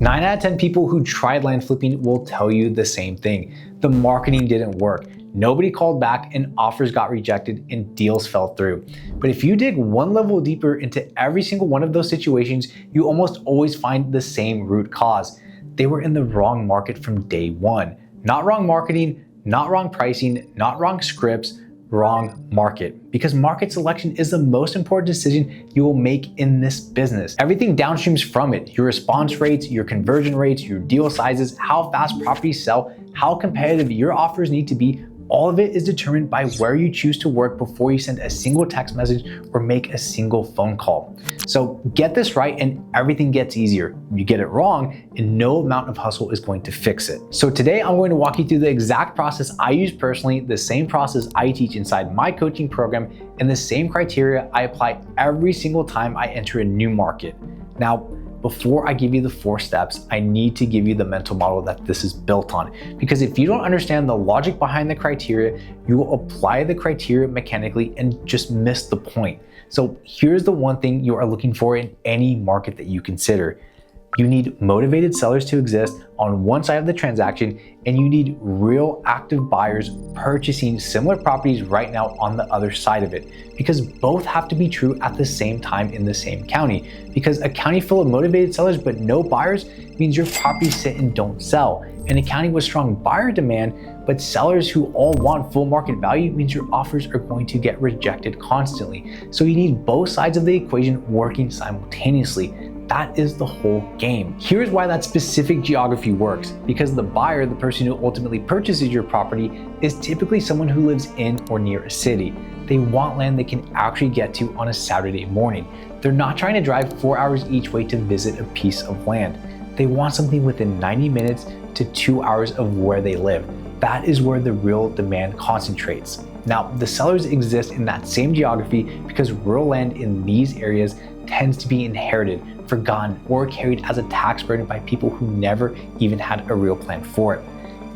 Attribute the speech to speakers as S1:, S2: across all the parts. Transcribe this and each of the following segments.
S1: 9 out of 10 people who tried land flipping will tell you the same thing. The marketing didn't work. Nobody called back and offers got rejected and deals fell through. But if you dig one level deeper into every single one of those situations, you almost always find the same root cause. They were in the wrong market from day one. Not wrong marketing, not wrong pricing, not wrong scripts, wrong market. Because market selection is the most important decision you will make in this business. Everything downstreams from it, your response rates, your conversion rates, your deal sizes, how fast properties sell, how competitive your offers need to be, all of it is determined by where you choose to work before you send a single text message or make a single phone call. So get this right and everything gets easier. You get it wrong and no amount of hustle is going to fix it. So today I'm going to walk you through the exact process I use personally, the same process I teach inside my coaching program, and the same criteria I apply every single time I enter a new market. Now, before I give you the 4 steps, I need to give you the mental model that this is built on. Because if you don't understand the logic behind the criteria, you will apply the criteria mechanically and just miss the point. So here's the one thing you are looking for in any market that you consider. You need motivated sellers to exist on one side of the transaction, and you need real active buyers purchasing similar properties right now on the other side of it. Because both have to be true at the same time in the same county. Because a county full of motivated sellers but no buyers means your properties sit and don't sell. And a county with strong buyer demand but sellers who all want full market value means your offers are going to get rejected constantly. So you need both sides of the equation working simultaneously. That is the whole game. Here's why that specific geography works. Because the buyer, the person who ultimately purchases your property, is typically someone who lives in or near a city. They want land they can actually get to on a Saturday morning. They're not trying to drive 4 hours each way to visit a piece of land. They want something within 90 minutes to 2 hours of where they live. That is where the real demand concentrates. Now, the sellers exist in that same geography because rural land in these areas tends to be inherited, forgotten, or carried as a tax burden by people who never even had a real plan for it.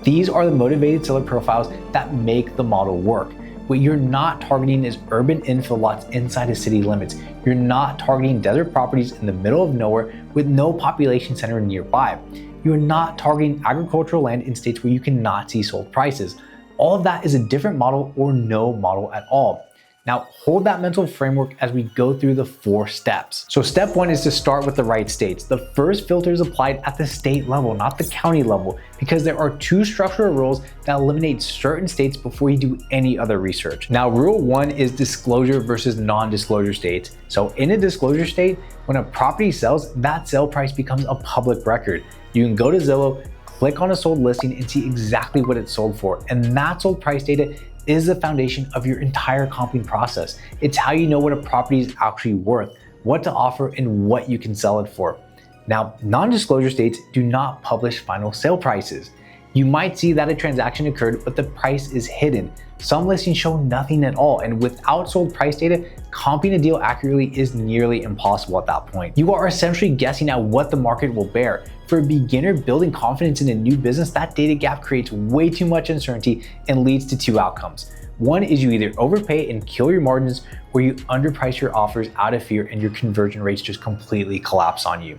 S1: These are the motivated seller profiles that make the model work. What you're not targeting is urban infill lots inside the city limits. You're not targeting desert properties in the middle of nowhere with no population center nearby. You're not targeting agricultural land in states where you cannot see sold prices. All of that is a different model or no model at all. Now, hold that mental framework as we go through the 4 steps. So step 1 is to start with the right states. The first filter is applied at the state level, not the county level, because there are 2 structural rules that eliminate certain states before you do any other research. Now, rule 1 is disclosure versus non-disclosure states. So in a disclosure state, when a property sells, that sale price becomes a public record. You can go to Zillow, click on a sold listing and see exactly what it sold for. And that sold price data is the foundation of your entire comping process. It's how you know what a property is actually worth, what to offer, and what you can sell it for. Now, non-disclosure states do not publish final sale prices. You might see that a transaction occurred, but the price is hidden. Some listings show nothing at all, and without sold price data, comping a deal accurately is nearly impossible at that point. You are essentially guessing at what the market will bear. For a beginner building confidence in a new business, that data gap creates way too much uncertainty and leads to 2 outcomes. One is you either overpay and kill your margins, or you underprice your offers out of fear and your conversion rates just completely collapse on you.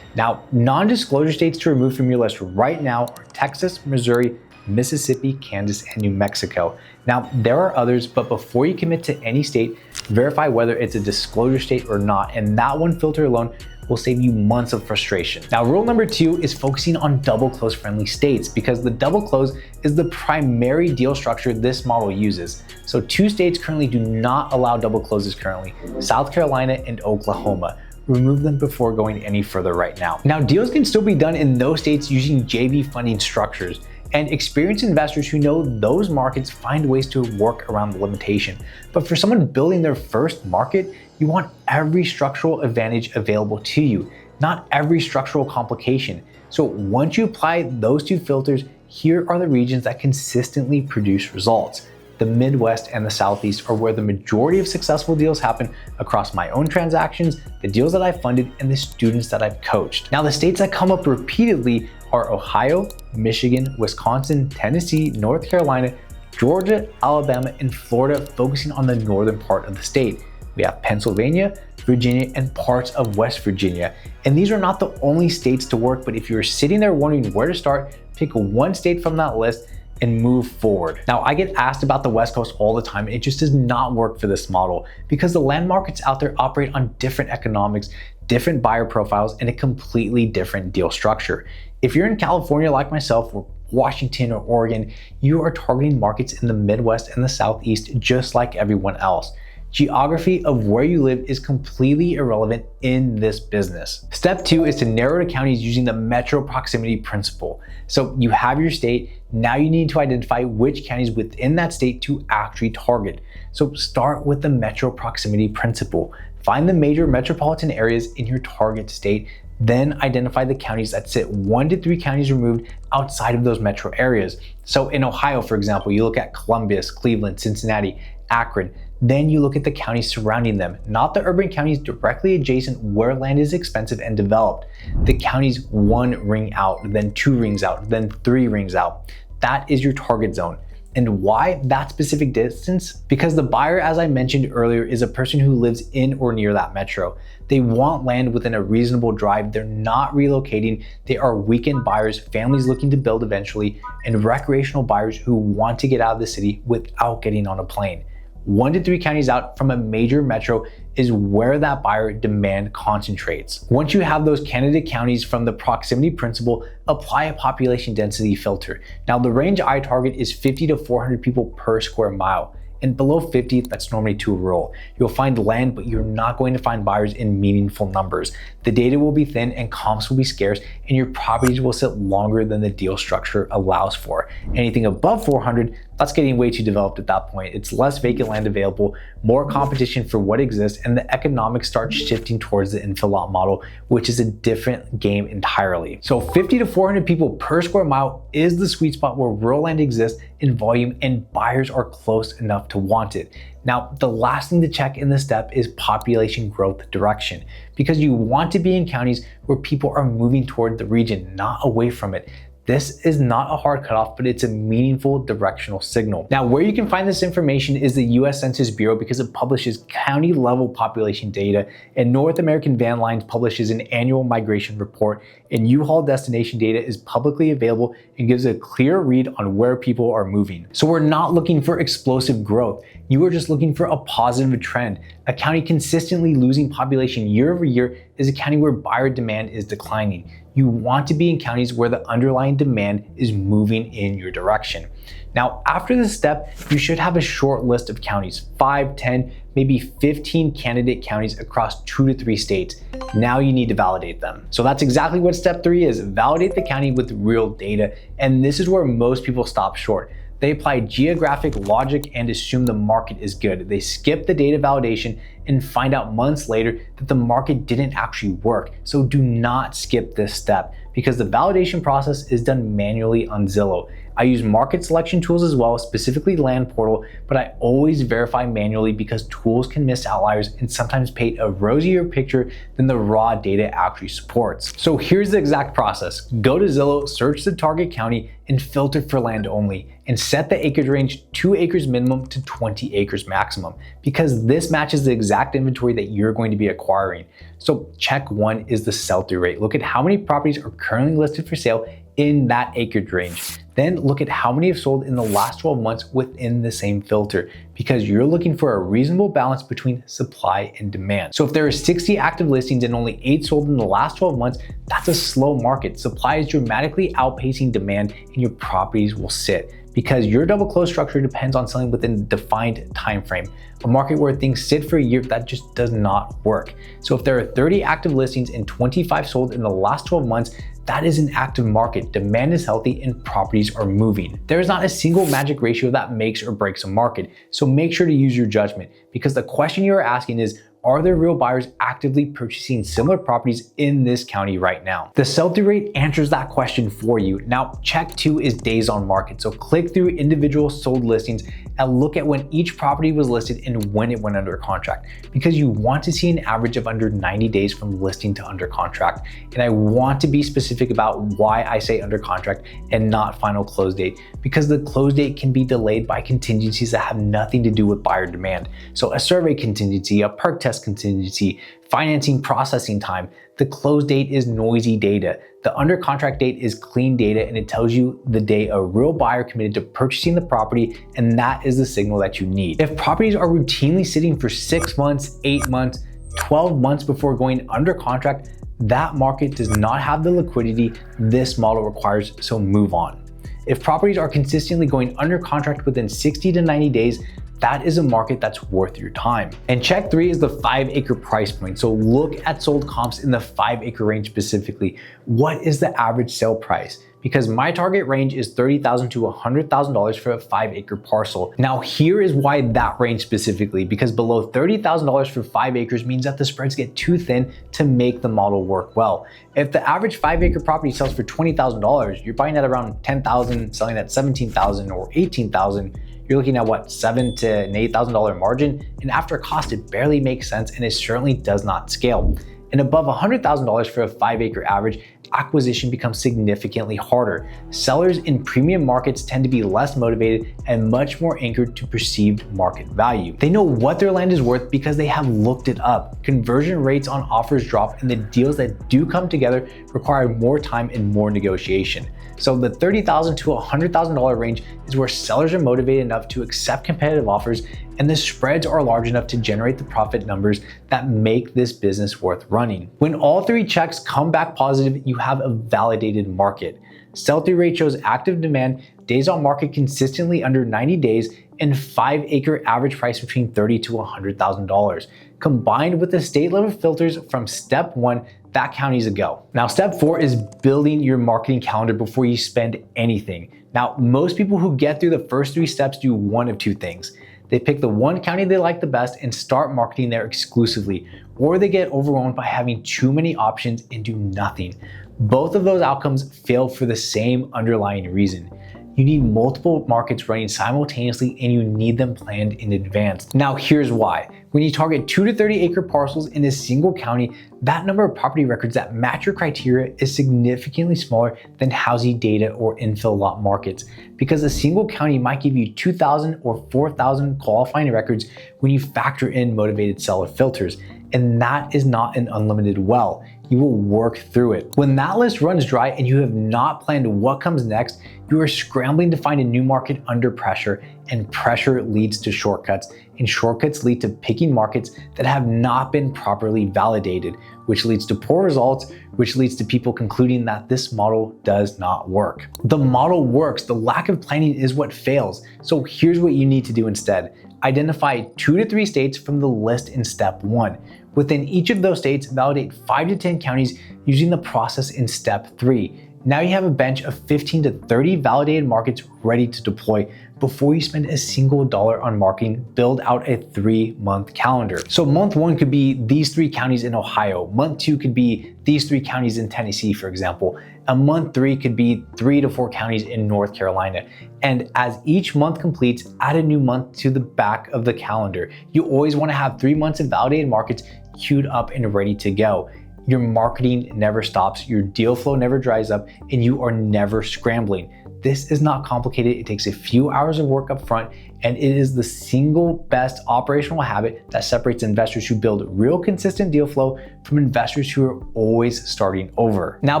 S1: Now, non-disclosure states to remove from your list right now are Texas, Missouri, Mississippi, Kansas, and New Mexico. Now, there are others, but before you commit to any state, verify whether it's a disclosure state or not, and that one filter alone will save you months of frustration. Now, rule number 2 is focusing on double close friendly states, because the double close is the primary deal structure this model uses. So 2 states currently do not allow double closes currently, South Carolina and Oklahoma. Remove them before going any further right now. Now, deals can still be done in those states using JV funding structures, and experienced investors who know those markets find ways to work around the limitation. But for someone building their first market, you want every structural advantage available to you, not every structural complication. So once you apply those 2 filters, here are the regions that consistently produce results. The Midwest and the Southeast are where the majority of successful deals happen across my own transactions, the deals that I've funded, and the students that I've coached. Now, the states that come up repeatedly are Ohio, Michigan, Wisconsin, Tennessee, North Carolina, Georgia, Alabama, and Florida, focusing on the northern part of the state. We have Pennsylvania, Virginia, and parts of West Virginia. And these are not the only states to work, but if you're sitting there wondering where to start, pick one state from that list and move forward. Now, I get asked about the West Coast all the time, and it just does not work for this model because the land markets out there operate on different economics, different buyer profiles, and a completely different deal structure. If you're in California like myself, or Washington or Oregon, you are targeting markets in the Midwest and the Southeast just like everyone else. Geography of where you live is completely irrelevant in this business. Step 2 is to narrow to counties using the metro proximity principle. So you have your state, now you need to identify which counties within that state to actually target. So start with the metro proximity principle. Find the major metropolitan areas in your target state, then identify the counties that sit 1 to 3 counties removed outside of those metro areas. So in Ohio, for example, you look at Columbus, Cleveland, Cincinnati, Akron. Then you look at the counties surrounding them, not the urban counties directly adjacent where land is expensive and developed. The counties 1 ring out, then 2 rings out, then 3 rings out. That is your target zone. And why that specific distance? Because the buyer, as I mentioned earlier, is a person who lives in or near that metro. They want land within a reasonable drive. They're not relocating. They are weekend buyers, families looking to build eventually, and recreational buyers who want to get out of the city without getting on a plane. 1 to 3 counties out from a major metro is where that buyer demand concentrates. Once you have those candidate counties from the proximity principle, apply a population density filter. Now, the range I target is 50 to 400 people per square mile. And below 50, that's normally too rural. You'll find land, but you're not going to find buyers in meaningful numbers. The data will be thin and comps will be scarce, and your properties will sit longer than the deal structure allows for. Anything above 400, that's getting way too developed at that point. It's less vacant land available, more competition for what exists, and the economics start shifting towards the infill lot model, which is a different game entirely. So 50 to 400 people per square mile is the sweet spot where rural land exists in volume and buyers are close enough to want it. Now, the last thing to check in this step is population growth direction, because you want to be in counties where people are moving toward the region, not away from it. This is not a hard cutoff, but it's a meaningful directional signal. Now, where you can find this information is the US Census Bureau because it publishes county level population data, and North American Van Lines publishes an annual migration report, and U-Haul destination data is publicly available and gives a clear read on where people are moving. So we're not looking for explosive growth. You are just looking for a positive trend. A county consistently losing population year over year is a county where buyer demand is declining. You want to be in counties where the underlying demand is moving in your direction. Now, after this step, you should have a short list of counties, 5, 10, maybe 15 candidate counties across 2 to 3 states. Now you need to validate them. So that's exactly what step 3 is, validate the county with real data. And this is where most people stop short. They apply geographic logic and assume the market is good. They skip the data validation and find out months later that the market didn't actually work. So do not skip this step because the validation process is done manually on Zillow. I use market selection tools as well, specifically Land Portal, but I always verify manually because tools can miss outliers and sometimes paint a rosier picture than the raw data actually supports. So here's the exact process. Go to Zillow, search the target county, and filter for land only, and set the acreage range 2 acres minimum to 20 acres maximum, because this matches the exact inventory that you're going to be acquiring. So check 1 is the sell-through rate. Look at how many properties are currently listed for sale in that acreage range. Then look at how many have sold in the last 12 months within the same filter, because you're looking for a reasonable balance between supply and demand. So if there are 60 active listings and only 8 sold in the last 12 months, that's a slow market. Supply is dramatically outpacing demand and your properties will sit, because your double close structure depends on selling within a defined time frame. A market where things sit for a year, that just does not work. So if there are 30 active listings and 25 sold in the last 12 months, that is an active market. Demand is healthy and properties are moving. There is not a single magic ratio that makes or breaks a market. So make sure to use your judgment, because the question you are asking is, are there real buyers actively purchasing similar properties in this county right now? The sell-through rate answers that question for you. Now, check 2 is days on market. So click through individual sold listings and look at when each property was listed and when it went under contract, because you want to see an average of under 90 days from listing to under contract. And I want to be specific about why I say under contract and not final close date, because the close date can be delayed by contingencies that have nothing to do with buyer demand. So a survey contingency, a perk test contingency, financing processing time. The close date is noisy data. The under contract date is clean data, and it tells you the day a real buyer committed to purchasing the property, and that is the signal that you need. If properties are routinely sitting for 6 months, 8 months, 12 months before going under contract, that market does not have the liquidity this model requires, so move on. If properties are consistently going under contract within 60 to 90 days, that is a market that's worth your time. And check 3 is the 5-acre price point. So look at sold comps in the 5-acre range specifically. What is the average sale price? Because my target range is $30,000 to $100,000 for a 5-acre parcel. Now here is why that range specifically, because below $30,000 for 5 acres means that the spreads get too thin to make the model work well. If the average 5-acre property sells for $20,000, you're buying at around $10,000, selling at $17,000 or $18,000, you're looking at what, $7,000 to an $8,000 margin, and after cost, it barely makes sense, and it certainly does not scale. And above $100,000 for a 5-acre average, acquisition becomes significantly harder. Sellers in premium markets tend to be less motivated and much more anchored to perceived market value. They know what their land is worth because they have looked it up. Conversion rates on offers drop, and the deals that do come together require more time and more negotiation. So the $30,000 to $100,000 range is where sellers are motivated enough to accept competitive offers, and the spreads are large enough to generate the profit numbers that make this business worth running. When all 3 checks come back positive, you have a validated market. Sell-through rate shows active demand, days on market consistently under 90 days, and 5-acre average price between $30,000 to $100,000. Combined with the state level filters from step 1, that county's a go. Now, step 4 is building your marketing calendar before you spend anything. Now, most people who get through the first 3 steps do one of 2 things. They pick the one county they like the best and start marketing there exclusively, or they get overwhelmed by having too many options and do nothing. Both of those outcomes fail for the same underlying reason. You need multiple markets running simultaneously, and you need them planned in advance. Now here's why. When you target 2 to 30 acre parcels in a single county, that number of property records that match your criteria is significantly smaller than housing data or infill lot markets, because a single county might give you 2,000 or 4,000 qualifying records when you factor in motivated seller filters. And that is not an unlimited well. You will work through it. When that list runs dry and you have not planned what comes next, you are scrambling to find a new market under pressure, and pressure leads to shortcuts, and shortcuts lead to picking markets that have not been properly validated, which leads to poor results, which leads to people concluding that this model does not work. The model works, the lack of planning is what fails. So here's what you need to do instead. Identify 2 to 3 states from the list in step 1. Within each of those states, validate 5 to 10 counties using the process in step 3. Now you have a bench of 15 to 30 validated markets ready to deploy. Before you spend a single dollar on marketing, build out a 3-month calendar. So month 1 could be these 3 counties in Ohio. Month 2 could be these 3 counties in Tennessee, for example. And month 3 could be 3 to 4 counties in North Carolina. And as each month completes, add a new month to the back of the calendar. You always want to have 3 months of validated markets queued up and ready to go. Your marketing never stops, your deal flow never dries up, and you are never scrambling. This is not complicated. It takes a few hours of work up front, and it is the single best operational habit that separates investors who build real consistent deal flow from investors who are always starting over. Now,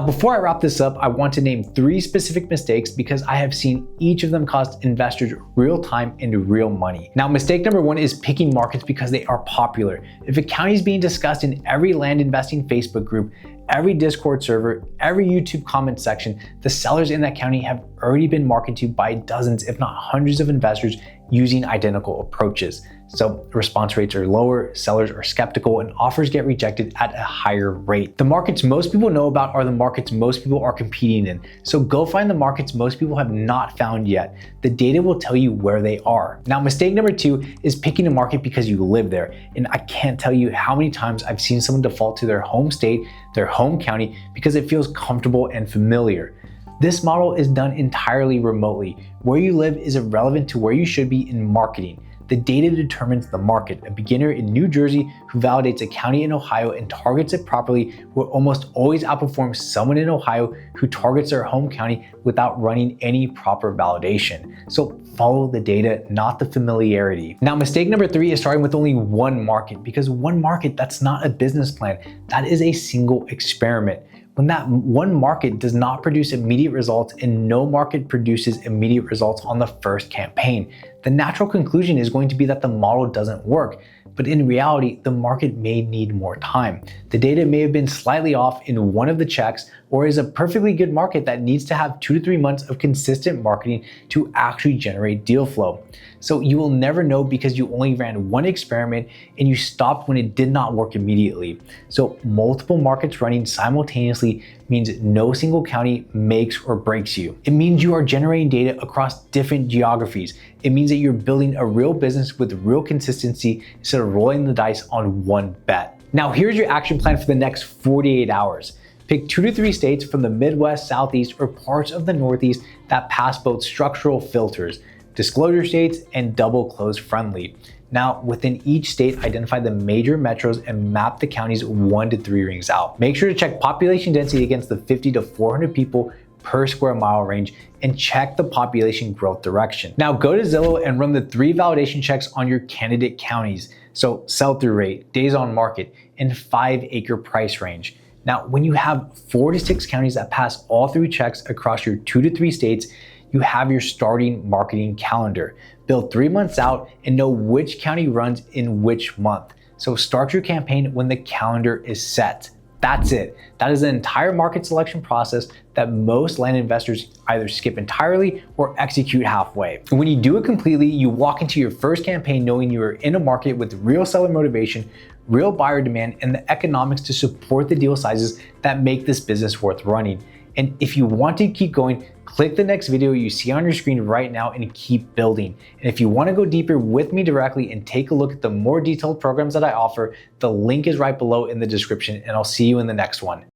S1: before I wrap this up, I want to name 3 specific mistakes because I have seen each of them cost investors real time and real money. Now, mistake number 1 is picking markets because they are popular. If a county is being discussed in every land investing Facebook group, every Discord server, every YouTube comment section, the sellers in that county have already been marketed to by dozens, if not hundreds of investors using identical approaches. So response rates are lower, sellers are skeptical, and offers get rejected at a higher rate. The markets most people know about are the markets most people are competing in. So go find the markets most people have not found yet. The data will tell you where they are. Now, mistake number 2 is picking a market because you live there. And I can't tell you how many times I've seen someone default to their home state, their home county, because it feels comfortable and familiar. This model is done entirely remotely. Where you live is irrelevant to where you should be in marketing. The data determines the market. A beginner in New Jersey who validates a county in Ohio and targets it properly will almost always outperform someone in Ohio who targets their home county without running any proper validation. So follow the data, not the familiarity. Now, mistake number 3 is starting with only one market, because one market, that's not a business plan. That is a single experiment. When that one market does not produce immediate results and no market produces immediate results on the first campaign, the natural conclusion is going to be that the model doesn't work. But in reality, the market may need more time. The data may have been slightly off in one of the checks, or is a perfectly good market that needs to have 2 to 3 months of consistent marketing to actually generate deal flow. So you will never know because you only ran one experiment and you stopped when it did not work immediately. So multiple markets running simultaneously means no single county makes or breaks you. It means you are generating data across different geographies. It means that you're building a real business with real consistency instead of rolling the dice on one bet. Now here's your action plan for the next 48 hours. Pick 2 to 3 states from the Midwest, Southeast, or parts of the Northeast that pass both structural filters, disclosure states, and double close friendly. Now, within each state, identify the major metros and map the counties 1 to 3 rings out. Make sure to check population density against the 50 to 400 people per square mile range and check the population growth direction. Now go to Zillow and run the 3 validation checks on your candidate counties. So sell-through rate, days on market, and 5-acre price range. Now, when you have 4 to 6 counties that pass all 3 checks across your 2 to 3 states, you have your starting marketing calendar. Build 3 months out and know which county runs in which month. So start your campaign when the calendar is set. That's it. That is the entire market selection process that most land investors either skip entirely or execute halfway. And when you do it completely, you walk into your first campaign knowing you are in a market with real seller motivation, real buyer demand, and the economics to support the deal sizes that make this business worth running. And if you want to keep going, click the next video you see on your screen right now and keep building. And if you want to go deeper with me directly and take a look at the more detailed programs that I offer, the link is right below in the description, and I'll see you in the next one.